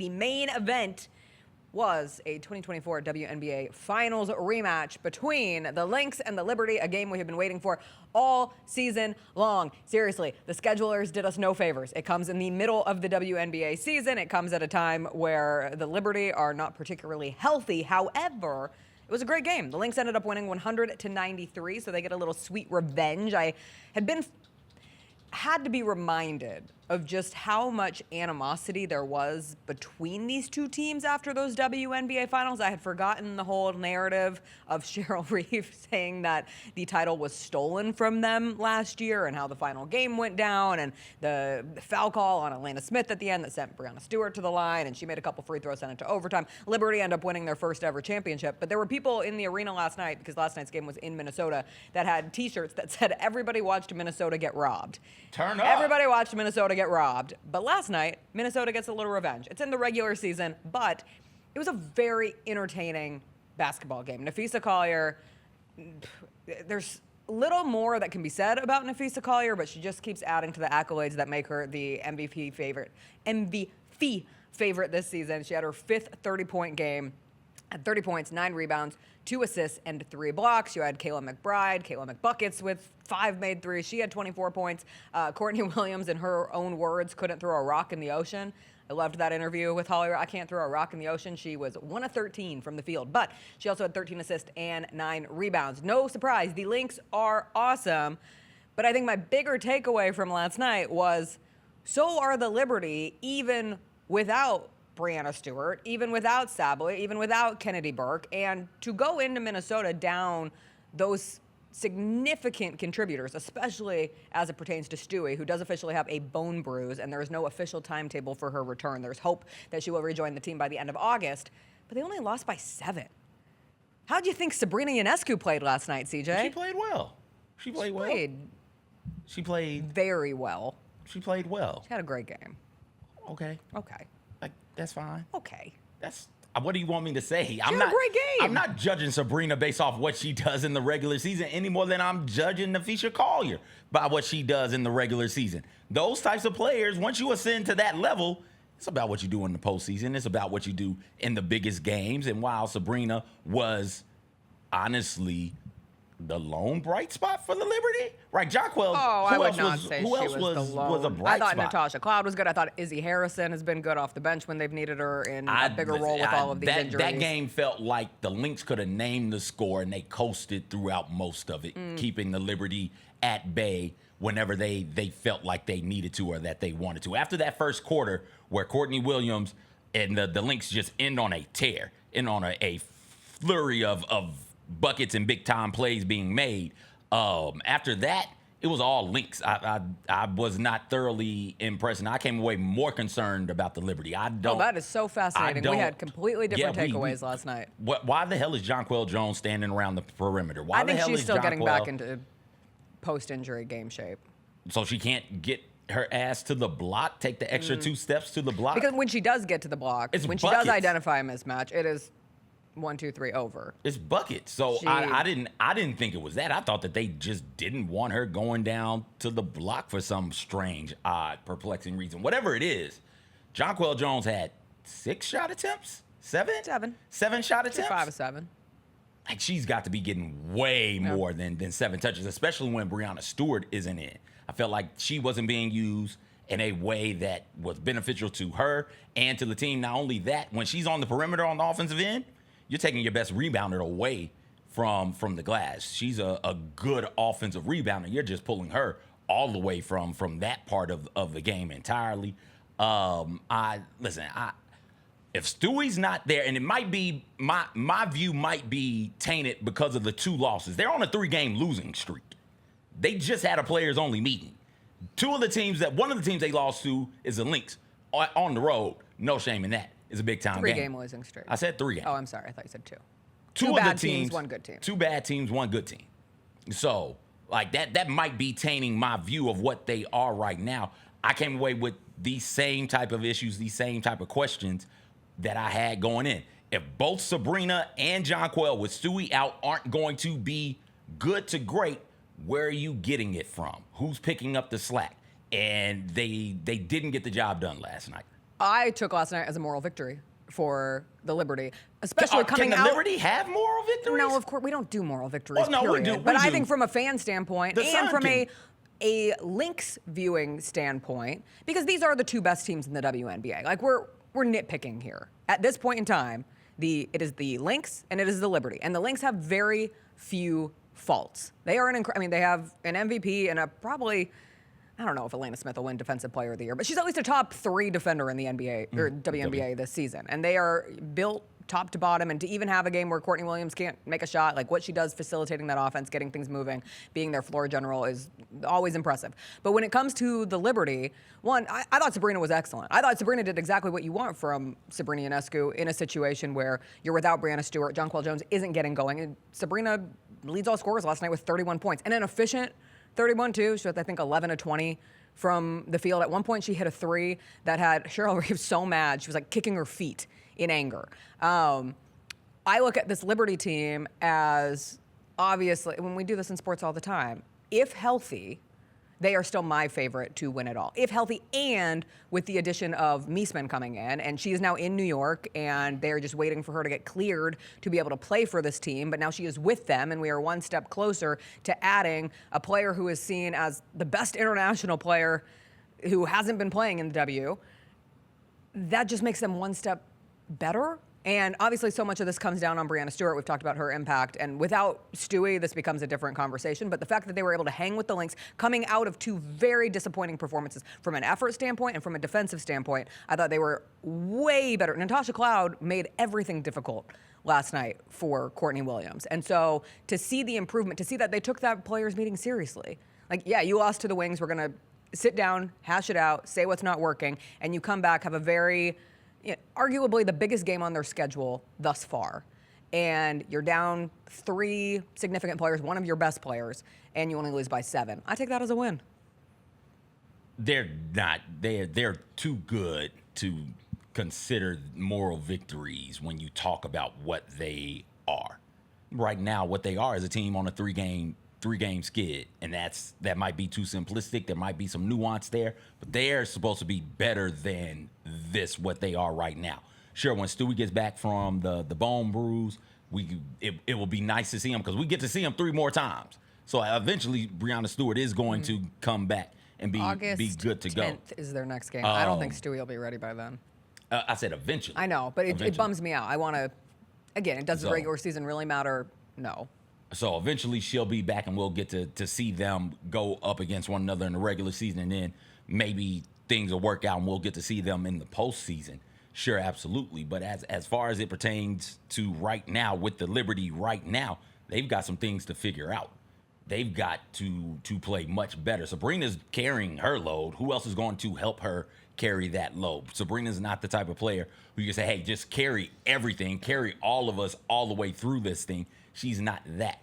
the main event was a 2024 WNBA Finals rematch between the Lynx and the Liberty, a game we have been waiting for all season long. Seriously, the schedulers did us no favors. It comes in the middle of the WNBA season. It comes at a time where the Liberty are not particularly healthy. However, it was a great game. The Lynx ended up winning 100-93, so they get a little sweet revenge. I had to be reminded of just how much animosity there was between these two teams after those WNBA Finals. I had forgotten the whole narrative of Cheryl Reeve saying that the title was stolen from them last year and how the final game went down and the foul call on Elena Smith at the end that sent Breanna Stewart to the line, and she made a couple free throws, sent it to overtime. Liberty ended up winning their first ever championship, but there were people in the arena last night, because last night's game was in Minnesota, that had t-shirts that said everybody watched Minnesota get robbed. Turn up. Everybody watched Minnesota get robbed. But last night, Minnesota gets a little revenge. It's in the regular season, but it was a very entertaining basketball game. Napheesa Collier, there's little more that can be said about Napheesa Collier, but she just keeps adding to the accolades that make her the MVP favorite this season. She had her fifth 30-point game. Had 30 points, 9 rebounds, 2 assists, and 3 blocks. You had Kayla McBuckets with 5 made threes. She had 24 points. Courtney Williams, in her own words, couldn't throw a rock in the ocean. I loved that interview with Holly. I can't throw a rock in the ocean. She was 1 of 13 from the field, but she also had 13 assists and 9 rebounds. No surprise, the Lynx are awesome, but I think my bigger takeaway from last night was so are the Liberty, even without Breanna Stewart, even without Sabley, even without Kennedy Burke, and to go into Minnesota down those significant contributors, especially as it pertains to Stewie, who does officially have a bone bruise, and there is no official timetable for her return. There's hope that she will rejoin the team by the end of August, but they only lost by 7. How do you think Sabrina Ionescu played last night, CJ? She played well. She played very well. She played well. She had a great game. Okay. Okay. Like, that's fine. Okay. That's what do you want me to say? She had a great game. I'm not judging Sabrina based off what she does in the regular season any more than I'm judging Napheesa Collier by what she does in the regular season. Those types of players, once you ascend to that level, it's about what you do in the postseason. It's about what you do in the biggest games. And while Sabrina was honestly the lone bright spot for the Liberty, right? Jonquel. I would not say she was the lone. Was a bright I thought spot. Natasha Cloud was good. I thought Izzy Harrison has been good off the bench when they've needed her in a bigger role with all of these injuries. That game felt like the Lynx could have named the score and they coasted throughout most of it, keeping the Liberty at bay whenever they felt like they needed to or that they wanted to. After that first quarter, where Courtney Williams and the Lynx just end on a tear, end on a flurry of buckets and big-time plays being made. After that, it was all Lynx. I was not thoroughly impressed, and I came away more concerned about the Liberty. That is so fascinating. We had completely different takeaways last night. Why the hell is Jonquel Jones standing around the perimeter? I think she's still getting back into post-injury game shape. So she can't get her ass to the block, take the extra 2 steps to the block? Because when she does get to the block, when she does identify a mismatch, it is 1, 2, 3 over. It's buckets. So I didn't think it was that. I thought that they just didn't want her going down to the block for some strange, odd, perplexing reason. Whatever it is, Jonquel Jones had 6 shot attempts? 7? 7 shot attempts? 5 of 7. Like, she's got to be getting way more than 7 touches, especially when Breanna Stewart isn't in. I felt like she wasn't being used in a way that was beneficial to her and to the team. Not only that, when she's on the perimeter on the offensive end, you're taking your best rebounder away from the glass. She's a good offensive rebounder. You're just pulling her all the way from that part of the game entirely. If Stewie's not there, and it might be, my view might be tainted because of the 2 losses. They're on a 3-game losing streak. They just had a players-only meeting. One of the teams they lost to is the Lynx on the road. No shame in that. It's a big-time game. 3-game losing streak. I said 3 games. Oh, I'm sorry. I thought you said 2. 2 bad teams, 1 good team. 2 bad teams, 1 good team. So, like, that might be tainting my view of what they are right now. I came away with these same type of issues, these same type of questions that I had going in. If both Sabrina and Jonquel with Stewie out aren't going to be good to great, where are you getting it from? Who's picking up the slack? And they didn't get the job done last night. I took last night as a moral victory for the Liberty, especially coming Can out. the Liberty have moral victories? No, of course we don't do moral victories. Oh, no, we period. do. But We I do. think from a fan standpoint The and Sun from can- a Lynx viewing standpoint, because these are the two best teams in the WNBA. Like we're nitpicking here at this point in time. It is the Lynx and it is the Liberty, and the Lynx have very few faults. They are they have an MVP and probably. I don't know if Elena Smith will win Defensive Player of the Year, but she's at least a top 3 defender in the NBA or WNBA this season. And they are built top to bottom. And to even have a game where Courtney Williams can't make a shot, like what she does facilitating that offense, getting things moving, being their floor general is always impressive. But when it comes to the Liberty, I thought Sabrina was excellent. I thought Sabrina did exactly what you want from Sabrina Ionescu in a situation where you're without Breanna Stewart, Jonquel Jones isn't getting going. And Sabrina leads all scorers last night with 31 points. And an efficient 31 too. She was, I think, 11 of 20 from the field. At one point, she hit a 3 that had Cheryl Reeves so mad. She was like kicking her feet in anger. I look at this Liberty team as, obviously, when we do this in sports all the time, if healthy, they are still my favorite to win it all. If healthy, and with the addition of Meesman coming in, and she is now in New York, and they're just waiting for her to get cleared to be able to play for this team. But now she is with them, and we are one step closer to adding a player who is seen as the best international player who hasn't been playing in the W. That just makes them one step better. And obviously so much of this comes down on Breanna Stewart. We've talked about her impact. And without Stewie, this becomes a different conversation. But the fact that they were able to hang with the Lynx coming out of 2 very disappointing performances from an effort standpoint and from a defensive standpoint, I thought they were way better. Natasha Cloud made everything difficult last night for Courtney Williams. And so to see the improvement, to see that they took that players meeting seriously. Like, yeah, you lost to the Wings. We're going to sit down, hash it out, say what's not working. And you come back, have a very... arguably the biggest game on their schedule thus far. And you're down 3 significant players, one of your best players, and you only lose by 7. I take that as a win. They're not. They're too good to consider moral victories when you talk about what they are. Right now, what they are is a team on a 3-game skid, and that might be too simplistic. There might be some nuance there, but they're supposed to be better than what they are right now. Sure, when Stewie gets back from the bone bruise, it will be nice to see him because we get to see him 3 more times. So eventually, Breanna Stewart is going to come back and be good to go. August 10th is their next game. I don't think Stewie will be ready by then. I said eventually. I know, but it bums me out. I want to, again, does the regular season really matter? No. So eventually she'll be back and we'll get to see them go up against one another in the regular season, and then maybe things will work out and we'll get to see them in the postseason. Sure, absolutely. But as far as it pertains to right now, with the Liberty right now, they've got some things to figure out. They've got to play much better. Sabrina's carrying her load. Who else is going to help her carry that load? Sabrina's not the type of player who you can say, hey, just carry everything, carry all of us all the way through this thing. She's not that.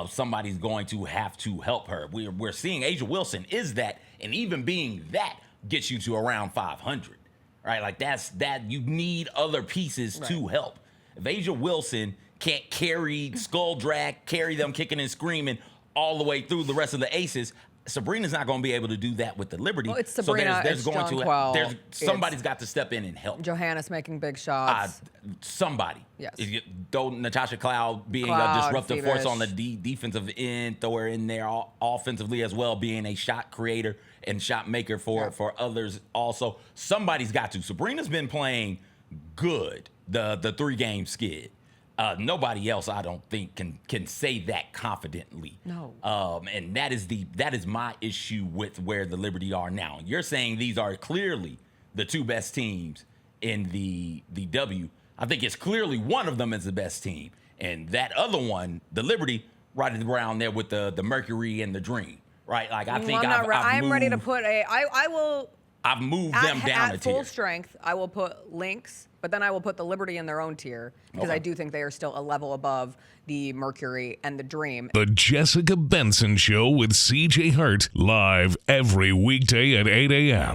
Somebody's going to have to help her. We're seeing Asia Wilson is that, and even being that gets you to around 500, right? Like that you need other pieces to help. If Asia Wilson can't carry Skull Drag, carry them kicking and screaming all the way through the rest of the aces, Sabrina's not going to be able to do that with the Liberty. Well, it's Sabrina, so there's it's going Jonquel, to somebody's got to step in and help. Johannes making big shots. Somebody. Yes. Though Natasha Cloud being a disruptive force on the defensive end, throw her in there offensively as well, being a shot creator and shot maker for others also. Somebody's got to. Sabrina's been playing good, the 3-game skid. Nobody else, I don't think, can say that confidently. No. And that is my issue with where the Liberty are now. You're saying these are clearly the 2 best teams in the W. I think it's clearly one of them is the best team, and that other one, the Liberty, right around there with the Mercury and the Dream, right? Like I think I'm ready to put I will. I've moved them down at a tier. full strength. I will put Lynx, but then I will put the Liberty in their own tier because I do think they are still a level above the Mercury and the Dream. The Jessica Benson Show with CJ Hart, live every weekday at 8 a.m.